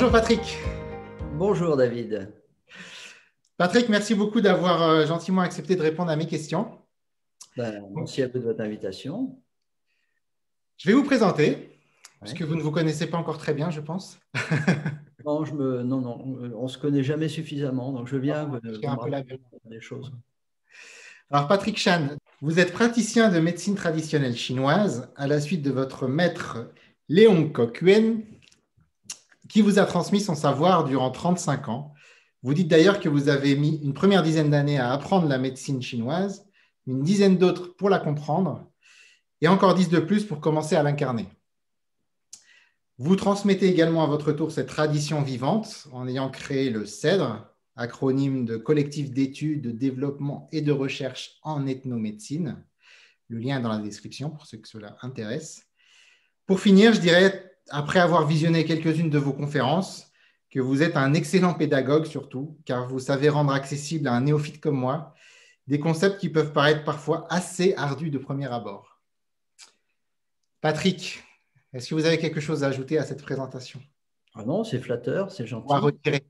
Bonjour Patrick. Bonjour David. Patrick, merci beaucoup d'avoir gentiment accepté de répondre à mes questions. Merci à vous de votre invitation. Je vais vous présenter, puisque Ouais. vous ne vous connaissez pas encore très bien, je pense. Non, on ne se connaît jamais suffisamment, donc je viens vous Un me peu la rappeler des choses. Alors Patrick Chan, vous êtes praticien de médecine traditionnelle chinoise à la suite de votre maître Léon Kok-Yuen, qui vous a transmis son savoir durant 35 ans. Vous dites d'ailleurs que vous avez mis une première dizaine d'années à apprendre la médecine chinoise, une dizaine d'autres pour la comprendre, et encore 10 de plus pour commencer à l'incarner. Vous transmettez également à votre tour cette tradition vivante en ayant créé le CEDRE, acronyme de Collectif d'études, de développement et de recherche en ethnomédecine. Le lien est dans la description pour ceux que cela intéresse. Pour finir, je dirais, après avoir visionné quelques-unes de vos conférences, que vous êtes un excellent pédagogue surtout, car vous savez rendre accessible à un néophyte comme moi des concepts qui peuvent paraître parfois assez ardus de premier abord. Patrick, est-ce que vous avez quelque chose à ajouter à cette présentation? Ah non, c'est flatteur, c'est gentil. On va retirer.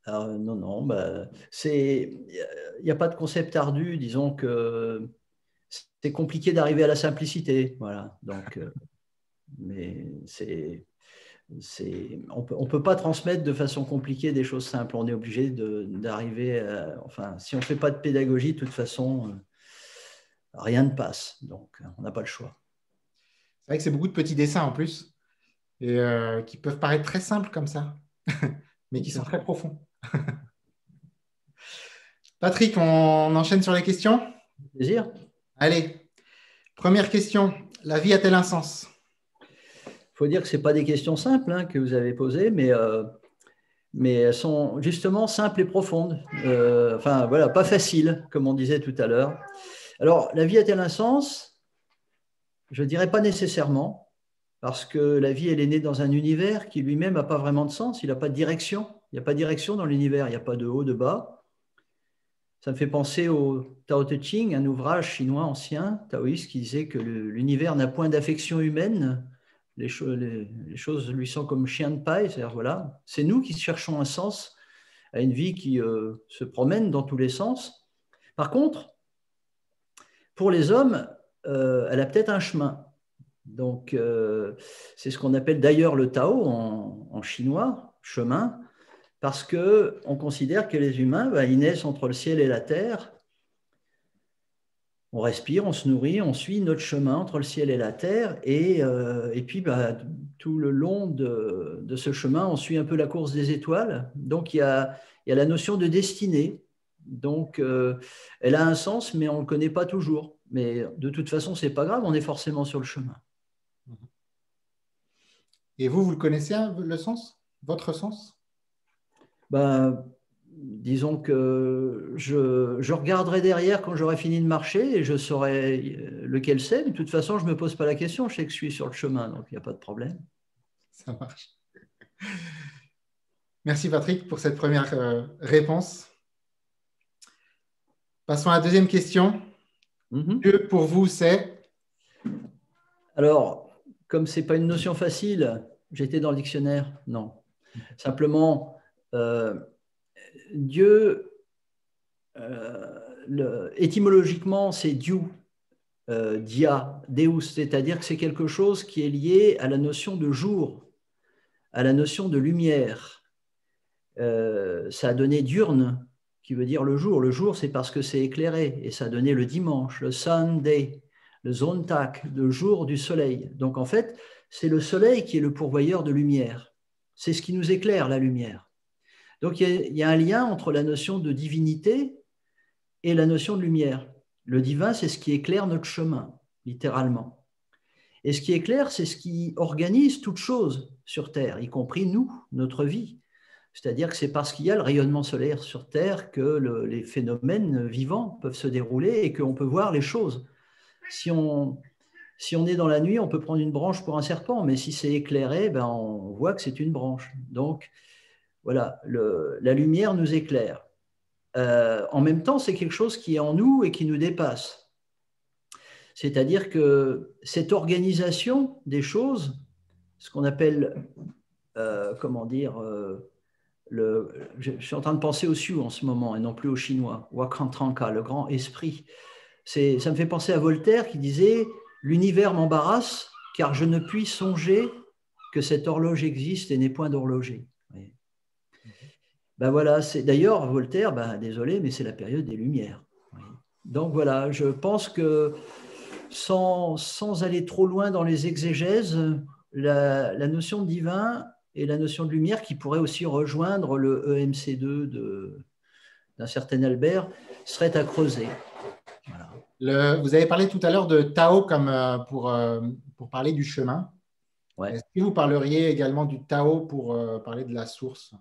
Alors, non, il n'y a pas de concept ardu, disons que c'est compliqué d'arriver à la simplicité. Voilà, donc, mais on peut pas transmettre de façon compliquée des choses simples. On est obligé d'arriver enfin, si on ne fait pas de pédagogie, de toute façon, rien ne passe. Donc, on n'a pas le choix. C'est vrai que c'est beaucoup de petits dessins en plus, et qui peuvent paraître très simples comme ça, mais qui sont très profonds. Patrick, on enchaîne sur les questions? Plaisir. Allez, première question. La vie a-t-elle un sens? Il faut dire que ce pas des questions simples que vous avez posées, mais elles sont justement simples et profondes. Enfin, voilà, pas faciles, comme on disait tout à l'heure. Alors, la vie a-t-elle un sens? Je ne dirais pas nécessairement, parce que la vie, elle est née dans un univers qui lui-même n'a pas vraiment de sens, il n'a pas de direction. Il n'y a pas de direction dans l'univers, il n'y a pas de haut, de bas. Ça me fait penser au Tao Te Ching, un ouvrage chinois ancien, taoïste, qui disait que l'univers n'a point d'affection humaine. Les choses lui sont comme chien de paille, c'est-à-dire voilà, c'est nous qui cherchons un sens à une vie qui se promène dans tous les sens. Par contre, pour les hommes, elle a peut-être un chemin. Donc, c'est ce qu'on appelle d'ailleurs le Tao en chinois, chemin, parce qu'on considère que les humains, ils naissent entre le ciel et la terre. On respire, on se nourrit, on suit notre chemin entre le ciel et la terre, et puis tout le long de ce chemin, on suit un peu la course des étoiles. Donc il y a la notion de destinée. Donc elle a un sens, mais on ne le connaît pas toujours. Mais de toute façon, ce n'est pas grave, on est forcément sur le chemin. Et vous le connaissez, le sens? Votre sens? Disons que je regarderai derrière quand j'aurai fini de marcher et je saurai lequel c'est. Mais de toute façon, je ne me pose pas la question. Je sais que je suis sur le chemin, donc il n'y a pas de problème. Ça marche. Merci Patrick pour cette première réponse. Passons à la deuxième question. Dieu, pour vous, c'est? Alors, comme ce n'est pas une notion facile, j'étais dans le dictionnaire. Non. Simplement, Dieu, étymologiquement, c'est Dieu, dia, Deus, c'est-à-dire que c'est quelque chose qui est lié à la notion de jour, à la notion de lumière. Ça a donné diurne, qui veut dire le jour. Le jour, c'est parce que c'est éclairé, et ça a donné le dimanche, le Sunday, le Sonntag, le jour du soleil. Donc en fait, c'est le soleil qui est le pourvoyeur de lumière. C'est ce qui nous éclaire, la lumière. Donc il y a un lien entre la notion de divinité et la notion de lumière. Le divin, c'est ce qui éclaire notre chemin, littéralement. Et ce qui éclaire, c'est ce qui organise toute chose sur Terre, y compris nous, notre vie. C'est-à-dire que c'est parce qu'il y a le rayonnement solaire sur Terre que les phénomènes vivants peuvent se dérouler et qu'on peut voir les choses. Si on est dans la nuit, on peut prendre une branche pour un serpent, mais si c'est éclairé, on voit que c'est une branche. Donc, voilà, la lumière nous éclaire. En même temps, c'est quelque chose qui est en nous et qui nous dépasse. C'est-à-dire que cette organisation des choses, ce qu'on appelle comment dire, je suis en train de penser au Sioux en ce moment et non plus au chinois, Wakantranka, le grand esprit. Ça me fait penser à Voltaire qui disait « L'univers m'embarrasse car je ne puis songer que cette horloge existe et n'est point d'horloger. » Ben voilà, d'ailleurs, Voltaire, ben, désolé, mais c'est la période des Lumières. Donc voilà, je pense que sans aller trop loin dans les exégèses, la notion de divin et la notion de lumière qui pourrait aussi rejoindre le EMC2 d'un certain Albert serait à creuser. Voilà. Vous avez parlé tout à l'heure de Tao comme pour parler du chemin. Ouais. Est-ce que vous parleriez également du Tao pour parler de la source,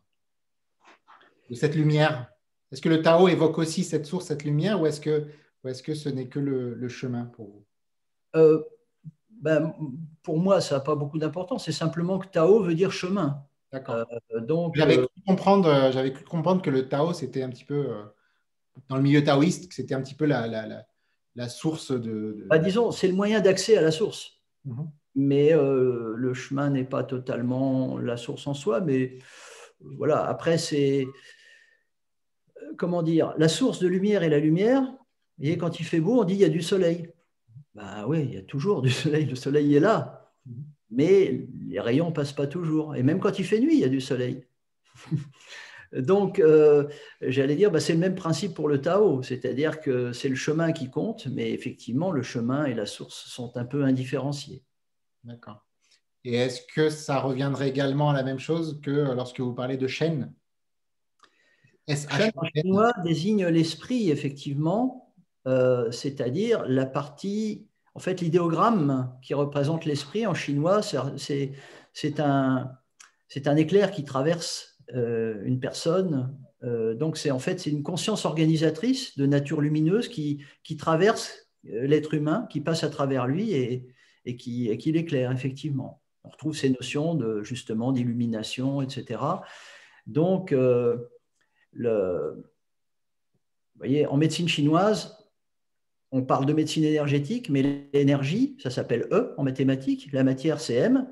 de cette lumière? Est-ce que le Tao évoque aussi cette source, cette lumière, ou est-ce que ce n'est que le chemin pour vous? Ben, pour moi, ça n'a pas beaucoup d'importance. C'est simplement que Tao veut dire chemin. D'accord. Donc, j'avais cru comprendre que le Tao, c'était un petit peu, dans le milieu taoïste, que c'était un petit peu la source de... Ben, disons, c'est le moyen d'accès à la source. Mm-hmm. Mais le chemin n'est pas totalement la source en soi. Mais voilà, après, c'est... Comment dire? La source de lumière est la lumière. Et quand il fait beau, on dit il y a du soleil. Ben oui, il y a toujours du soleil. Le soleil est là. Mais les rayons ne passent pas toujours. Et même quand il fait nuit, il y a du soleil. Donc, j'allais dire, c'est le même principe pour le Tao, c'est-à-dire que c'est le chemin qui compte, mais effectivement, le chemin et la source sont un peu indifférenciés. D'accord. Et est-ce que ça reviendrait également à la même chose que lorsque vous parlez de Shen? Shen en chinois désigne l'esprit, effectivement, c'est-à-dire la partie... En fait, l'idéogramme qui représente l'esprit en chinois, c'est un éclair qui traverse une personne. Donc, c'est une conscience organisatrice de nature lumineuse qui traverse l'être humain, qui passe à travers lui et qui l'éclaire, effectivement. On retrouve ces notions justement d'illumination, etc. Donc, vous voyez, en médecine chinoise, on parle de médecine énergétique, mais l'énergie, ça s'appelle E en mathématiques, la matière c'est M,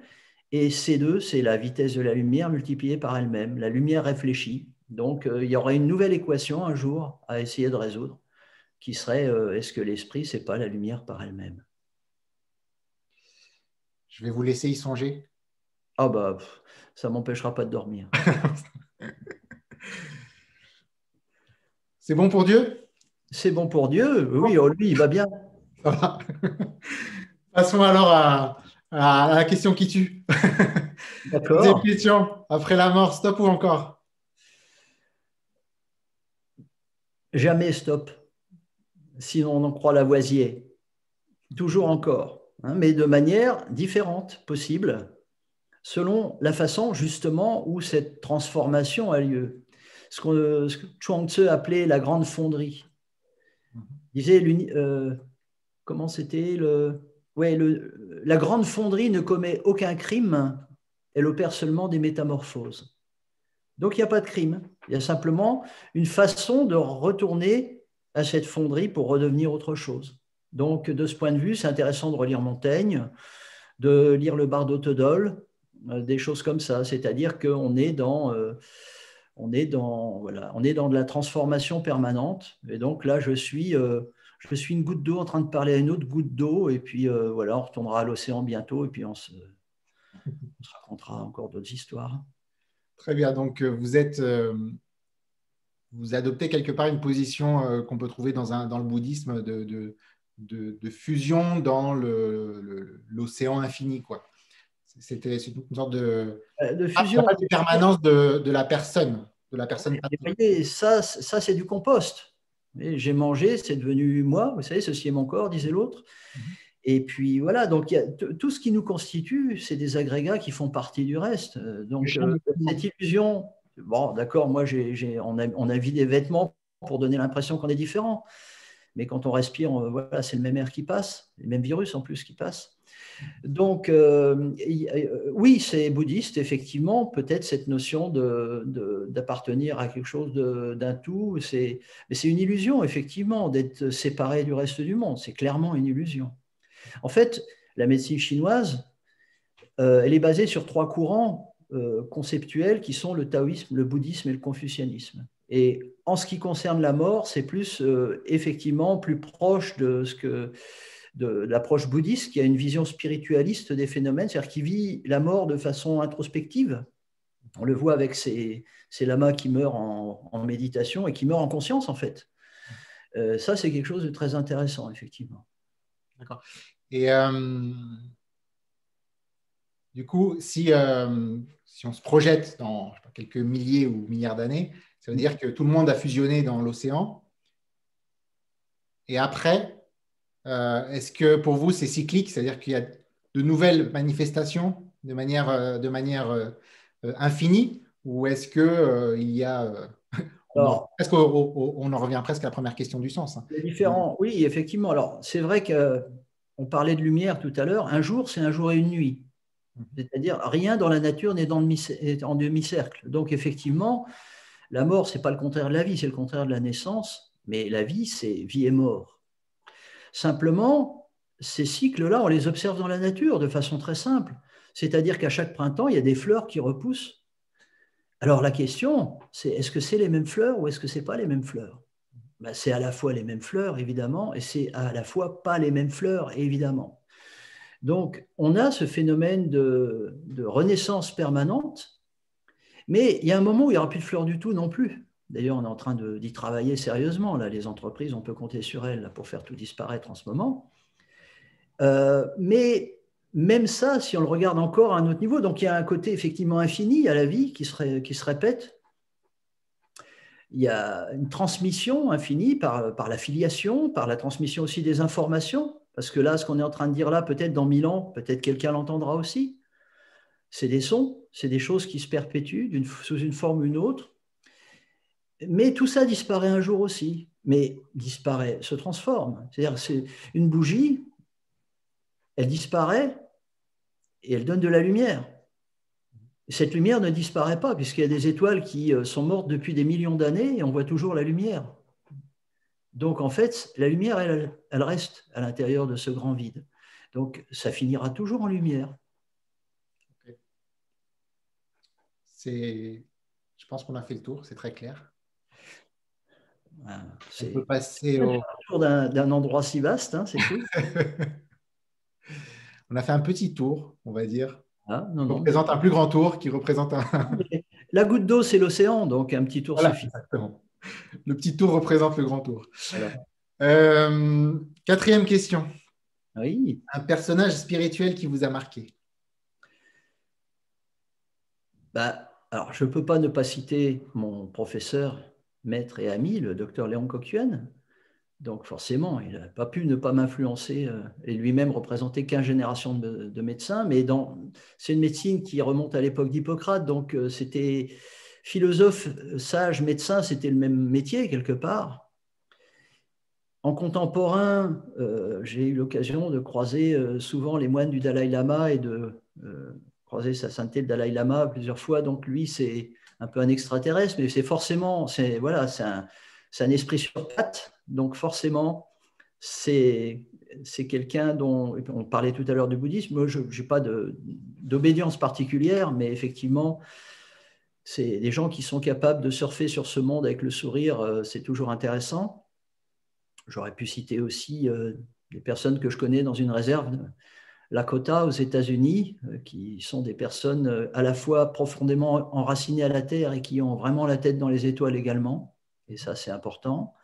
et C2, c'est la vitesse de la lumière multipliée par elle-même, la lumière réfléchie. Donc, il y aurait une nouvelle équation un jour à essayer de résoudre, qui serait, est-ce que l'esprit, c'est pas la lumière par elle-même? Je vais vous laisser y songer. Ah bah, ça ne m'empêchera pas de dormir. C'est bon pour Dieu? C'est bon pour Dieu, oui, oh, lui, il va bien. Ça va. Passons alors à la question qui tue. D'accord. Deuxième question. Après la mort, stop ou encore? Jamais stop. Sinon, on en croit Lavoisier. Toujours encore, hein, mais de manière différente, possible, selon la façon justement où cette transformation a lieu. Ce que Chuang Tzu appelait la grande fonderie. Il disait, comment c'était la grande fonderie ne commet aucun crime, elle opère seulement des métamorphoses. Donc, il n'y a pas de crime. Il y a simplement une façon de retourner à cette fonderie pour redevenir autre chose. Donc, de ce point de vue, c'est intéressant de relire Montaigne, de lire le Bardo Todol, des choses comme ça. C'est-à-dire qu'on est dans de la transformation permanente. Et donc là, je suis une goutte d'eau en train de parler à une autre goutte d'eau. Et puis voilà, on retournera à l'océan bientôt. Et puis on se racontera encore d'autres histoires. Très bien. Donc, vous adoptez quelque part une position qu'on peut trouver dans le bouddhisme de fusion dans l'océan infini, quoi. C'est une sorte de fusion. Pas de permanence de la personne. Voyez, ça c'est du compost. J'ai mangé, c'est devenu moi. Vous savez, ceci est mon corps, disait l'autre. Et puis voilà, donc tout ce qui nous constitue, c'est des agrégats qui font partie du reste. Donc cette illusion, bon, d'accord, moi on a vu des vêtements pour donner l'impression qu'on est différent. Mais quand on respire, voilà, c'est le même air qui passe, le même virus en plus qui passe. Donc, oui, c'est bouddhiste, effectivement, peut-être cette notion d'appartenir à quelque chose d'un tout. Mais c'est une illusion, effectivement, d'être séparé du reste du monde. C'est clairement une illusion. En fait, la médecine chinoise, elle est basée sur 3 courants conceptuels qui sont le taoïsme, le bouddhisme et le confucianisme. Et en ce qui concerne la mort, c'est plus effectivement plus proche de l'approche bouddhiste qui a une vision spiritualiste des phénomènes, c'est-à-dire qui vit la mort de façon introspective. On le voit avec ces lamas qui meurent en méditation et qui meurent en conscience, en fait. Ça, c'est quelque chose de très intéressant, effectivement. D'accord. Et du coup, si on se projette dans quelques milliers ou milliards d'années, ça veut dire que tout le monde a fusionné dans l'océan. Et après, est-ce que pour vous, c'est cyclique? C'est-à-dire qu'il y a de nouvelles manifestations de manière infinie? Ou est-ce qu'il y a... on en revient presque à la première question du sens. Hein. Différent, oui, effectivement. Alors, c'est vrai qu'on parlait de lumière tout à l'heure. Un jour, c'est un jour et une nuit. C'est-à-dire, rien dans la nature n'est en demi-cercle. Donc, effectivement, la mort, ce n'est pas le contraire de la vie, c'est le contraire de la naissance. Mais la vie, c'est vie et mort. Simplement, ces cycles-là, on les observe dans la nature de façon très simple. C'est-à-dire qu'à chaque printemps, il y a des fleurs qui repoussent. Alors, la question, c'est est-ce que c'est les mêmes fleurs ou est-ce que ce n'est pas les mêmes fleurs? Ben, c'est à la fois les mêmes fleurs, évidemment, et c'est à la fois pas les mêmes fleurs, évidemment. Donc, on a ce phénomène de renaissance permanente, mais il y a un moment où il n'y aura plus de fleurs du tout non plus. D'ailleurs, on est en train d'y travailler sérieusement. Là, les entreprises, on peut compter sur elles là, pour faire tout disparaître en ce moment. Mais même ça, si on le regarde encore à un autre niveau, donc il y a un côté effectivement infini à la vie qui se répète. Il y a une transmission infinie par la filiation, par la transmission aussi des informations. Parce que là, ce qu'on est en train de dire là, peut-être dans 1000 ans, peut-être quelqu'un l'entendra aussi. C'est des sons, c'est des choses qui se perpétuent sous une forme ou une autre. Mais tout ça disparaît un jour aussi. Mais disparaît, se transforme. C'est-à-dire, c'est une bougie, elle disparaît et elle donne de la lumière. Et cette lumière ne disparaît pas, puisqu'il y a des étoiles qui sont mortes depuis des millions d'années et on voit toujours la lumière. Donc, en fait, la lumière, elle reste à l'intérieur de ce grand vide. Donc, ça finira toujours en lumière. Je pense qu'on a fait le tour, c'est très clair. On peut passer autour d'un endroit si vaste, hein, c'est cool. On a fait un petit tour, on va dire. Non, qui représente un plus grand tour, qui représente un... La goutte d'eau, c'est l'océan, donc un petit tour suffit. Exactement. Le petit tour représente le grand tour. Quatrième question. Oui. Un personnage spirituel qui vous a marqué? Alors, je ne peux pas ne pas citer mon professeur, maître et ami, le docteur Léon Coq-Huyen. Donc forcément, il n'a pas pu ne pas m'influencer et lui-même représenter 15 générations de médecins, mais c'est une médecine qui remonte à l'époque d'Hippocrate, donc c'était philosophe, sage, médecin, c'était le même métier quelque part. En contemporain, j'ai eu l'occasion de croiser souvent les moines du Dalai Lama et de croiser sa sainteté le Dalai Lama plusieurs fois, donc lui c'est un peu un extraterrestre, mais c'est forcément, c'est un esprit sur pattes. Donc forcément, c'est quelqu'un dont, on parlait tout à l'heure du bouddhisme, moi je n'ai pas d'obédience particulière, mais effectivement, c'est des gens qui sont capables de surfer sur ce monde avec le sourire, c'est toujours intéressant. J'aurais pu citer aussi des personnes que je connais dans une réserve Lakota aux États-Unis, qui sont des personnes à la fois profondément enracinées à la terre et qui ont vraiment la tête dans les étoiles également, et ça c'est important.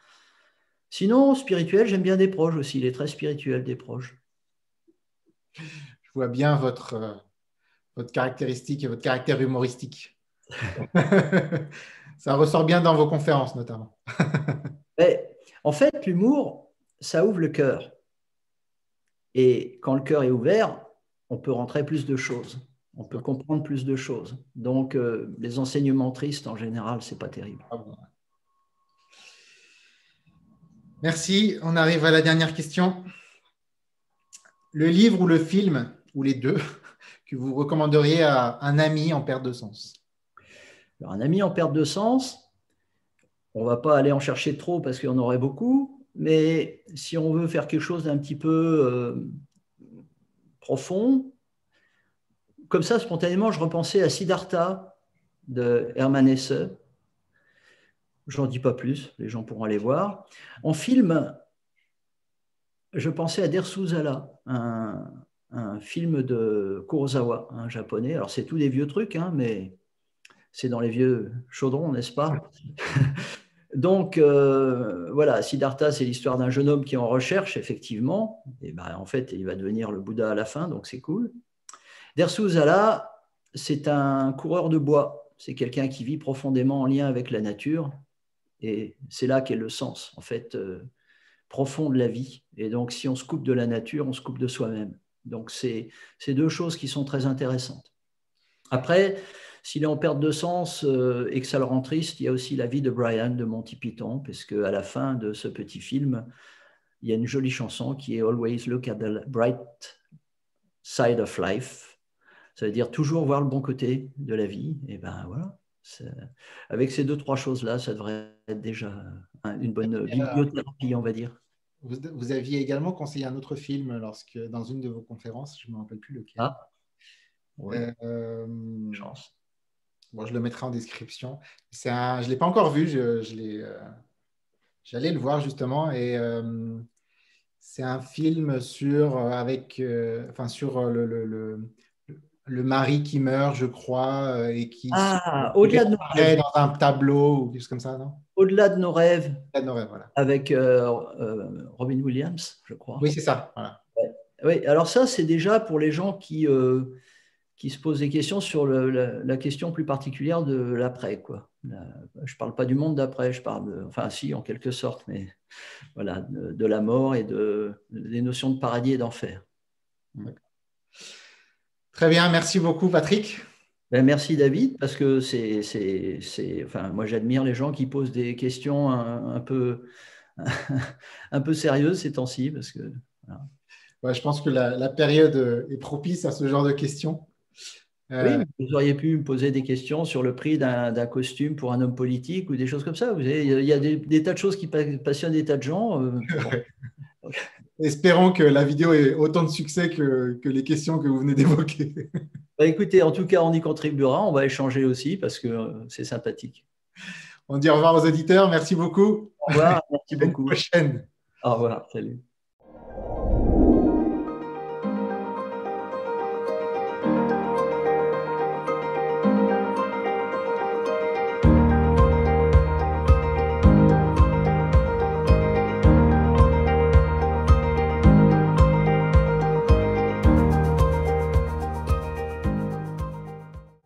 Sinon, spirituel, j'aime bien Desproges aussi, il est très spirituel, Desproges. Je vois bien votre caractéristique et votre caractère humoristique. Ça ressort bien dans vos conférences, notamment. En fait, l'humour, ça ouvre le cœur. Et quand le cœur est ouvert, on peut rentrer plus de choses. On peut comprendre plus de choses. Donc, les enseignements tristes, en général, ce n'est pas terrible. Merci. On arrive à la dernière question. Le livre ou le film, ou les deux, que vous recommanderiez à un ami en perte de sens? Alors, un ami en perte de sens, on ne va pas aller en chercher trop parce qu'il y en aurait beaucoup, mais si on veut faire quelque chose d'un petit peu profond, comme ça, spontanément, je repensais à Siddhartha de Hermann Hesse. Je n'en dis pas plus, les gens pourront aller voir. En film, je pensais à Dersu Zala, un film de Kurosawa, un japonais. Alors, c'est tous des vieux trucs, hein, mais c'est dans les vieux chaudrons, n'est-ce pas? Donc, voilà, Siddhartha, c'est l'histoire d'un jeune homme qui est en recherche, effectivement. Et ben, en fait, il va devenir le Bouddha à la fin, donc c'est cool. Dersu Zala, c'est un coureur de bois. C'est quelqu'un qui vit profondément en lien avec la nature. Et c'est là qu'est le sens, en fait, profond de la vie. Et donc, si on se coupe de la nature, on se coupe de soi-même. Donc, c'est deux choses qui sont très intéressantes. Après, s'il est en perte de sens et que ça le rend triste, il y a aussi la vie de Brian de Monty Python, parce qu'à la fin de ce petit film, il y a une jolie chanson qui est Always look at the bright side of life. Ça veut dire toujours voir le bon côté de la vie. Et ben voilà. Avec ces deux, trois choses-là, ça devrait être déjà une bonne bibliothérapie, on va dire. Vous aviez également conseillé un autre film dans une de vos conférences, je ne me rappelle plus lequel. Ah, ouais. Chance. Bon, je le mettrai en description. Je ne l'ai pas encore vu, j'allais le voir justement. Et c'est un film sur le mari qui meurt, je crois, et qui au-delà de nos rêves. dans un tableau ou quelque chose comme ça, non? Au-delà de nos rêves. Au-delà de nos rêves, voilà. Avec Robin Williams, je crois. Oui, c'est ça. Voilà. Ouais. Oui, alors ça, c'est déjà pour les gens qui se posent des questions sur la question plus particulière de l'après, quoi. Je ne parle pas du monde d'après, je parle enfin si, en quelque sorte, mais voilà, de la mort et des notions de paradis et d'enfer. Très bien, merci beaucoup Patrick. Ben, merci David, parce que enfin, moi j'admire les gens qui posent des questions un peu sérieuses ces temps-ci, parce que voilà. Ouais, je pense que la période est propice à ce genre de questions. Oui, vous auriez pu me poser des questions sur le prix d'un costume pour un homme politique ou des choses comme ça. Il y a des tas de choses qui passionnent des tas de gens. Espérons que la vidéo ait autant de succès que les questions que vous venez d'évoquer. Bah, écoutez, en tout cas, on y contribuera. On va échanger aussi parce que c'est sympathique. On dit au revoir aux auditeurs. Merci beaucoup. Au revoir. Merci beaucoup. À la prochaine. Au revoir. Salut.